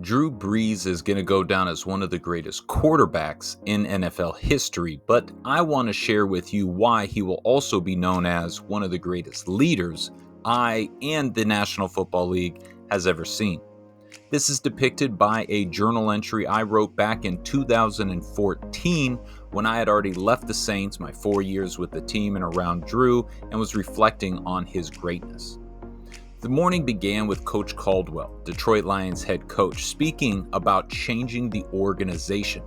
Drew Brees is going to go down as one of the greatest quarterbacks in NFL history, but I want to share with you why he will also be known as one of the greatest leaders I and the National Football League has ever seen. This is depicted by a journal entry I wrote back in 2014 when I had already left the Saints, my 4 years with the team and around Drew, and was reflecting on his greatness. The morning began with Coach Caldwell, Detroit Lions head coach, speaking about changing the organization.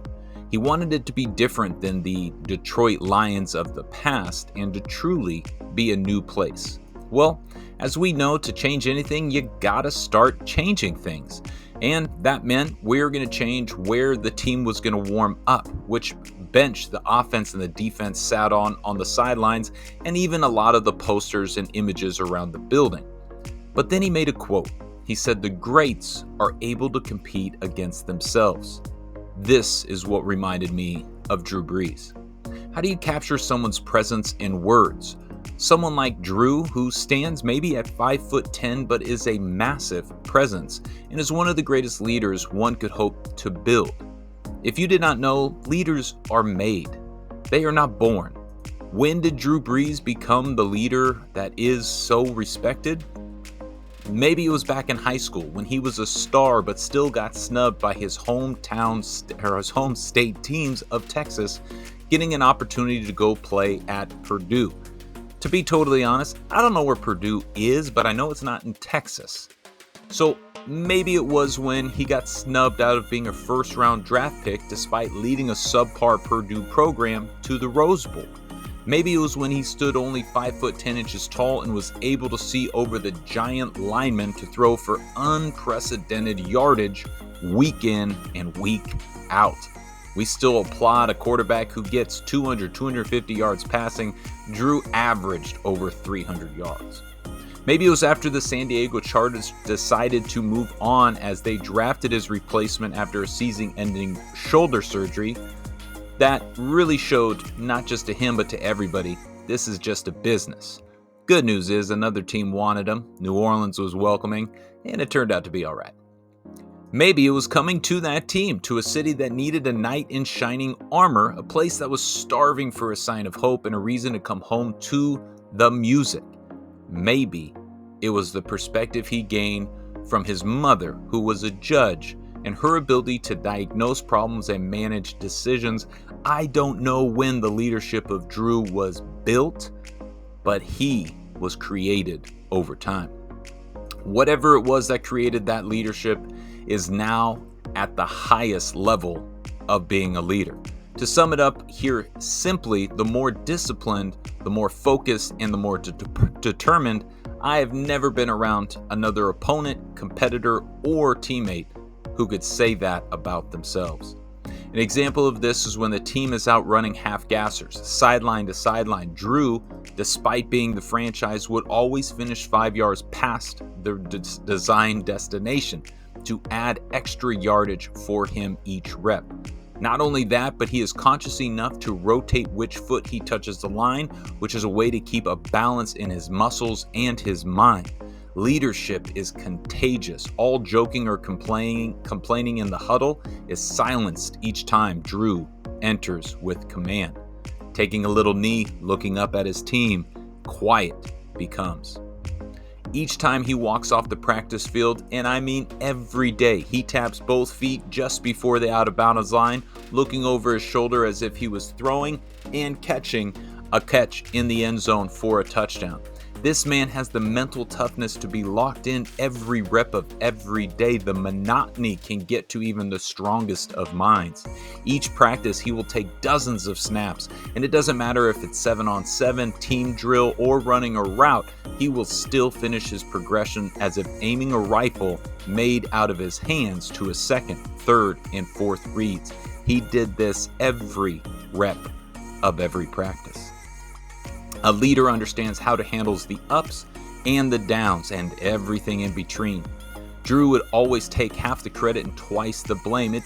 He wanted it to be different than the Detroit Lions of the past and to truly be a new place. Well, as we know, to change anything, you gotta start changing things. And that meant we're gonna change where the team was gonna warm up, which bench the offense and the defense sat on the sidelines, and even a lot of the posters and images around the building. But then he made a quote. He said, "The greats are able to compete against themselves." This is what reminded me of Drew Brees. How do you capture someone's presence in words? Someone like Drew, who stands maybe at 5'10", but is a massive presence and is one of the greatest leaders one could hope to build. If you did not know, leaders are made. They are not born. When did Drew Brees become the leader that is so respected? Maybe it was back in high school when he was a star but still got snubbed by his home state teams of Texas, getting an opportunity to go play at Purdue. To be totally honest, I don't know where Purdue is, but I know it's not in Texas. So maybe it was when he got snubbed out of being a first-round draft pick despite leading a subpar Purdue program to the Rose Bowl. Maybe it was when he stood only 5'10" tall and was able to see over the giant linemen to throw for unprecedented yardage week in and week out. We still applaud a quarterback who gets 200, 250 yards passing. Drew averaged over 300 yards. Maybe it was after the San Diego Chargers decided to move on as they drafted his replacement after a season-ending shoulder surgery. That really showed, not just to him, but to everybody, this is just a business. Good news is another team wanted him, New Orleans was welcoming, and it turned out to be all right. Maybe it was coming to that team, to a city that needed a knight in shining armor, a place that was starving for a sign of hope and a reason to come home to the music. Maybe it was the perspective he gained from his mother, who was a judge, and her ability to diagnose problems and manage decisions. I don't know when the leadership of Drew was built, but he was created over time. Whatever it was that created that leadership is now at the highest level of being a leader. To sum it up here simply, the more disciplined, the more focused, and the more determined, I have never been around another opponent, competitor, or teammate who could say that about themselves. An example of this is when the team is out running half-gassers, sideline to sideline. Drew, despite being the franchise, would always finish 5 yards past the design destination to add extra yardage for him each rep. Not only that, but he is conscious enough to rotate which foot he touches the line, which is a way to keep a balance in his muscles and his mind. Leadership is contagious. All joking or complaining in the huddle is silenced each time Drew enters with command. Taking a little knee, looking up at his team, quiet becomes. Each time he walks off the practice field, and I mean every day, he taps both feet just before the out-of-bounds line, looking over his shoulder as if he was throwing and catching a catch in the end zone for a touchdown. This man has the mental toughness to be locked in every rep of every day. The monotony can get to even the strongest of minds. Each practice, he will take dozens of snaps, and it doesn't matter if it's 7-on-7, team drill, or running a route, he will still finish his progression as if aiming a rifle made out of his hands to his second, third, and fourth reads. He did this every rep of every practice. A leader understands how to handle the ups and the downs and everything in between. Drew would always take half the credit and twice the blame. It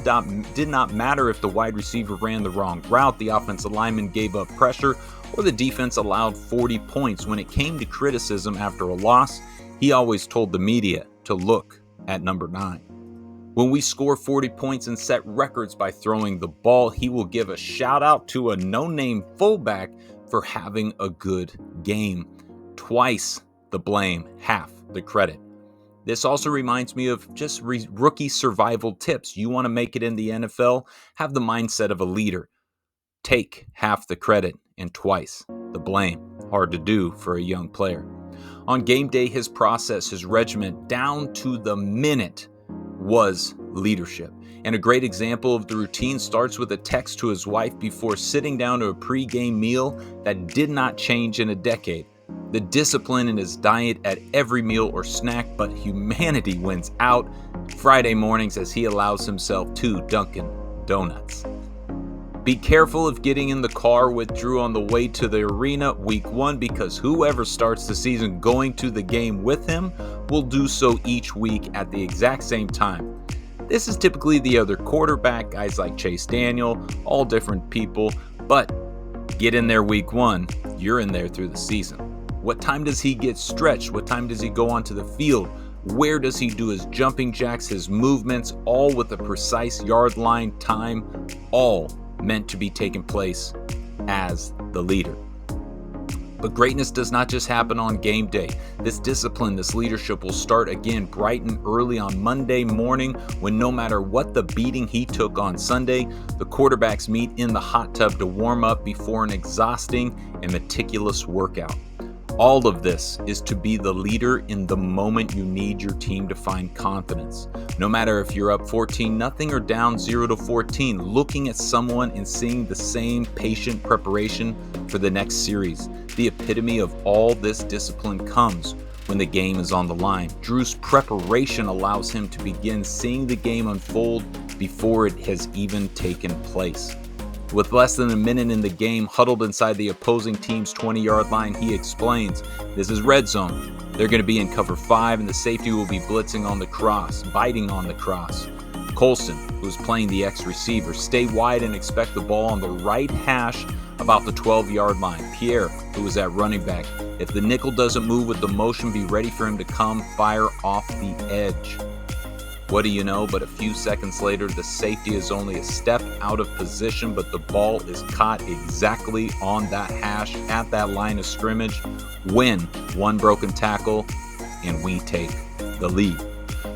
did not matter if the wide receiver ran the wrong route, the offensive lineman gave up pressure, or the defense allowed 40 points. When it came to criticism after a loss, he always told the media to look at number 9. When we score 40 points and set records by throwing the ball, he will give a shout out to a no-name fullback for having a good game. Twice the blame, half the credit. This also reminds me of just rookie survival tips. You want to make it in the NFL? Have the mindset of a leader. Take half the credit and twice the blame. Hard to do for a young player. On game day, his process, his regimen, down to the minute, was leadership. And a great example of the routine starts with a text to his wife before sitting down to a pregame meal that did not change in a decade. The discipline in his diet at every meal or snack, but humanity wins out Friday mornings as he allows himself 2 Dunkin' Donuts. Be careful of getting in the car with Drew on the way to the arena week 1, because whoever starts the season going to the game with him will do so each week at the exact same time. This is typically the other quarterback, guys like Chase Daniel, all different people, but get in there week 1, you're in there through the season. What time does he get stretched? What time does he go onto the field? Where does he do his jumping jacks, his movements, all with a precise yard line time, all meant to be taking place as the leader. But greatness does not just happen on game day. This discipline, this leadership will start again bright and early on Monday morning, when no matter what the beating he took on Sunday, the quarterbacks meet in the hot tub to warm up before an exhausting and meticulous workout. All of this is to be the leader in the moment you need your team to find confidence. No matter if you're up 14-0 or down 0-14, looking at someone and seeing the same patient preparation for the next series. The epitome of all this discipline comes when the game is on the line. Drew's preparation allows him to begin seeing the game unfold before it has even taken place. With less than a minute in the game, huddled inside the opposing team's 20-yard line, he explains, "This is red zone. They're going to be in cover 5, and the safety will be blitzing on the cross, biting on the cross. Colson, who's playing the X receiver, stay wide and expect the ball on the right hash about the 12-yard line. Pierre, who is at running back, if the nickel doesn't move with the motion, be ready for him to come fire off the edge." What do you know, but a few seconds later, the safety is only a step out of position, but the ball is caught exactly on that hash at that line of scrimmage. Win one broken tackle, and we take the lead.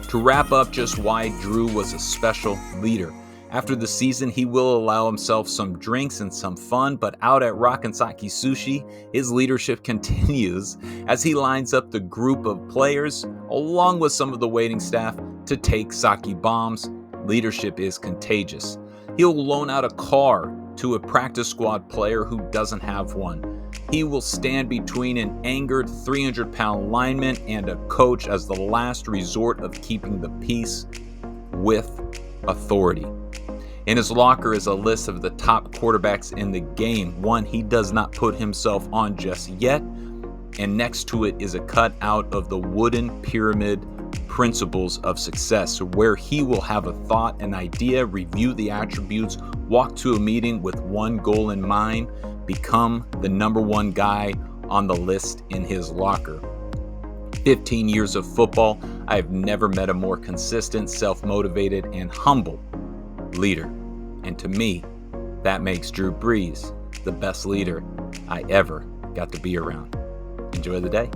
To wrap up just why Drew was a special leader. After the season, he will allow himself some drinks and some fun, but out at Rockin' Sake Sushi, his leadership continues as he lines up the group of players, along with some of the waiting staff, to take sake bombs. Leadership is contagious. He'll loan out a car to a practice squad player who doesn't have one. He will stand between an angered 300-pound lineman and a coach as the last resort of keeping the peace with authority. In his locker is a list of the top quarterbacks in the game, one he does not put himself on just yet, and next to it is a cutout of the wooden pyramid principles of success, where he will have a thought, an idea, review the attributes, walk to a meeting with one goal in mind, become the number one guy on the list in his locker. 15 years of football, I have never met a more consistent, self-motivated, and humble leader. And to me, that makes Drew Brees the best leader I ever got to be around. Enjoy the day.